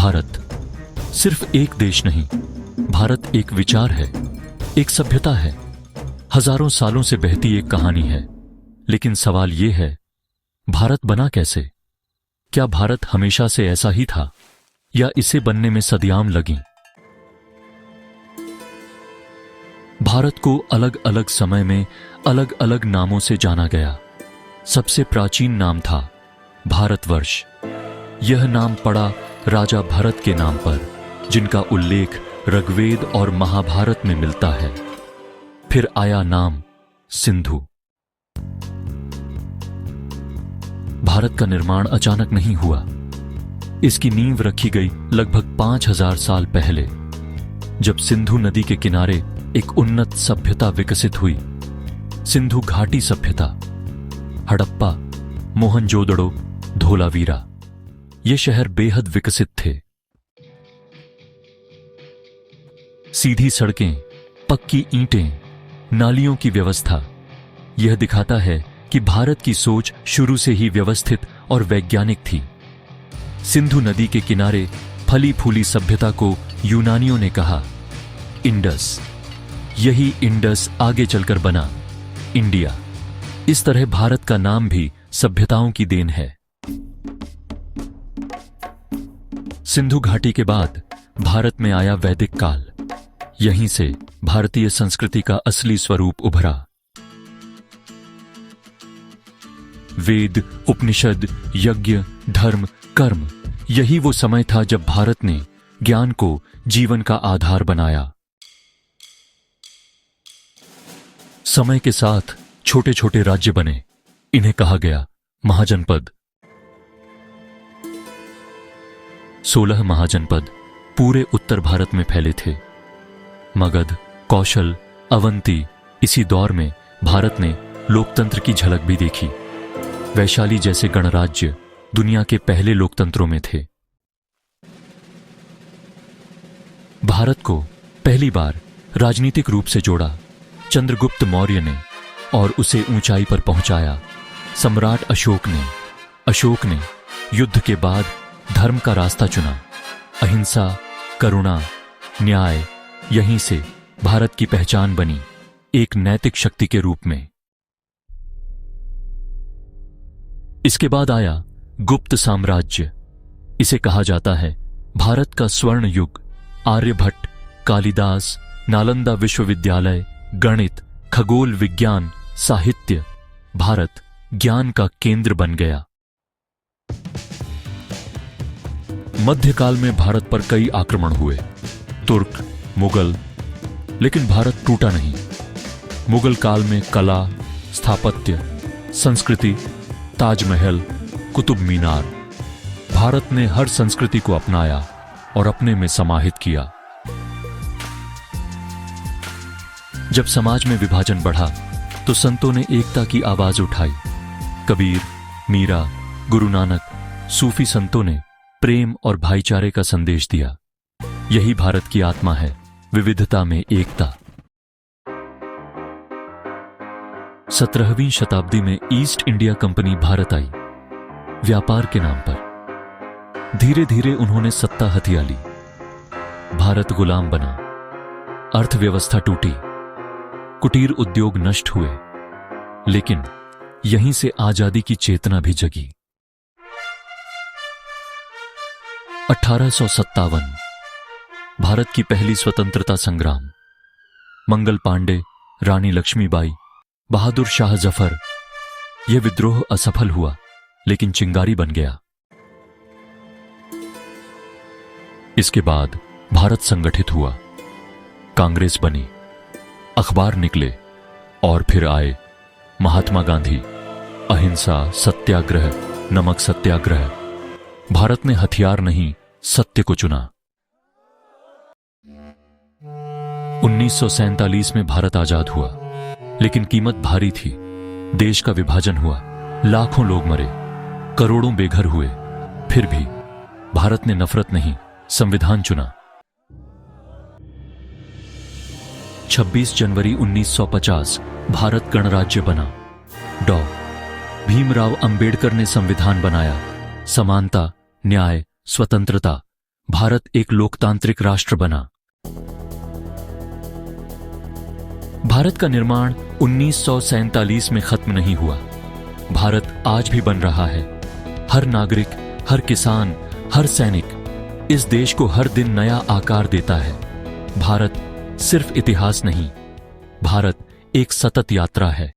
भारत सिर्फ एक देश नहीं, भारत एक विचार है, एक सभ्यता है, हजारों सालों से बहती एक कहानी है। लेकिन सवाल यह है, भारत बना कैसे? क्या भारत हमेशा से ऐसा ही था या इसे बनने में सदियां लगीं? भारत को अलग अलग समय में अलग अलग नामों से जाना गया। सबसे प्राचीन नाम था भारतवर्ष। यह नाम पड़ा राजा भरत के नाम पर, जिनका उल्लेख ऋग्वेद और महाभारत में मिलता है। फिर आया नाम सिंधु। भारत का निर्माण अचानक नहीं हुआ। इसकी नींव रखी गई लगभग 5000 साल पहले, जब सिंधु नदी के किनारे एक उन्नत सभ्यता विकसित हुई। सिंधु घाटी सभ्यता, हड़प्पा, मोहनजोदड़ो, धोलावीरा, ये शहर बेहद विकसित थे। सीधी सड़कें, पक्की ईंटें, नालियों की व्यवस्था, यह दिखाता है कि भारत की सोच शुरू से ही व्यवस्थित और वैज्ञानिक थी। सिंधु नदी के किनारे फली फूली सभ्यता को यूनानियों ने कहा इंडस। यही इंडस आगे चलकर बना इंडिया। इस तरह भारत का नाम भी सभ्यताओं की देन है। सिंधु घाटी के बाद भारत में आया वैदिक काल। यहीं से भारतीय संस्कृति का असली स्वरूप उभरा। वेद, उपनिषद, यज्ञ, धर्म, कर्म, यही वो समय था जब भारत ने ज्ञान को जीवन का आधार बनाया। समय के साथ छोटे छोटे राज्य बने। इन्हें कहा गया महाजनपद। 16 महाजनपद पूरे उत्तर भारत में फैले थे। मगध, कौशल, अवंती। इसी दौर में भारत ने लोकतंत्र की झलक भी देखी। वैशाली जैसे गणराज्य दुनिया के पहले लोकतंत्रों में थे। भारत को पहली बार राजनीतिक रूप से जोड़ा चंद्रगुप्त मौर्य ने और उसे ऊंचाई पर पहुंचाया सम्राट अशोक ने युद्ध के बाद धर्म का रास्ता चुना। अहिंसा, करुणा, न्याय, यहीं से भारत की पहचान बनी, एक नैतिक शक्ति के रूप में। इसके बाद आया गुप्त साम्राज्य। इसे कहा जाता है भारत का स्वर्ण युग। आर्यभट्ट, कालिदास, नालंदा विश्वविद्यालय, गणित, खगोल विज्ञान, साहित्य, भारत ज्ञान का केंद्र बन गया। मध्यकाल में भारत पर कई आक्रमण हुए, तुर्क, मुगल, लेकिन भारत टूटा नहीं। मुगल काल में कला, स्थापत्य, संस्कृति, ताजमहल, कुतुब मीनार, भारत ने हर संस्कृति को अपनाया और अपने में समाहित किया। जब समाज में विभाजन बढ़ा तो संतों ने एकता की आवाज उठाई। कबीर, मीरा, गुरु नानक, सूफी संतों ने प्रेम और भाईचारे का संदेश दिया। यही भारत की आत्मा है, विविधता में एकता। 17वीं शताब्दी में ईस्ट इंडिया कंपनी भारत आई, व्यापार के नाम पर। धीरे धीरे उन्होंने सत्ता हथिया ली। भारत गुलाम बना, अर्थव्यवस्था टूटी, कुटीर उद्योग नष्ट हुए, लेकिन यहीं से आजादी की चेतना भी जगी। 1857 भारत की पहली स्वतंत्रता संग्राम। मंगल पांडे, रानी लक्ष्मीबाई, बहादुर शाह जफर। यह विद्रोह असफल हुआ, लेकिन चिंगारी बन गया। इसके बाद भारत संगठित हुआ, कांग्रेस बनी, अखबार निकले, और फिर आए महात्मा गांधी, अहिंसा, सत्याग्रह, नमक सत्याग्रह। भारत ने हथियार नहीं, सत्य को चुना। 1947 में भारत आजाद हुआ, लेकिन कीमत भारी थी। देश का विभाजन हुआ, लाखों लोग मरे, करोड़ों बेघर हुए। फिर भी भारत ने नफरत नहीं, संविधान चुना। 26 जनवरी 1950 भारत गणराज्य बना। डॉ. भीमराव अंबेडकर ने संविधान बनाया। समानता, न्याय, स्वतंत्रता, भारत एक लोकतांत्रिक राष्ट्र बना। भारत का निर्माण 1947 में खत्म नहीं हुआ। भारत आज भी बन रहा है। हर नागरिक, हर किसान, हर सैनिक इस देश को हर दिन नया आकार देता है। भारत सिर्फ इतिहास नहीं, भारत एक सतत यात्रा है।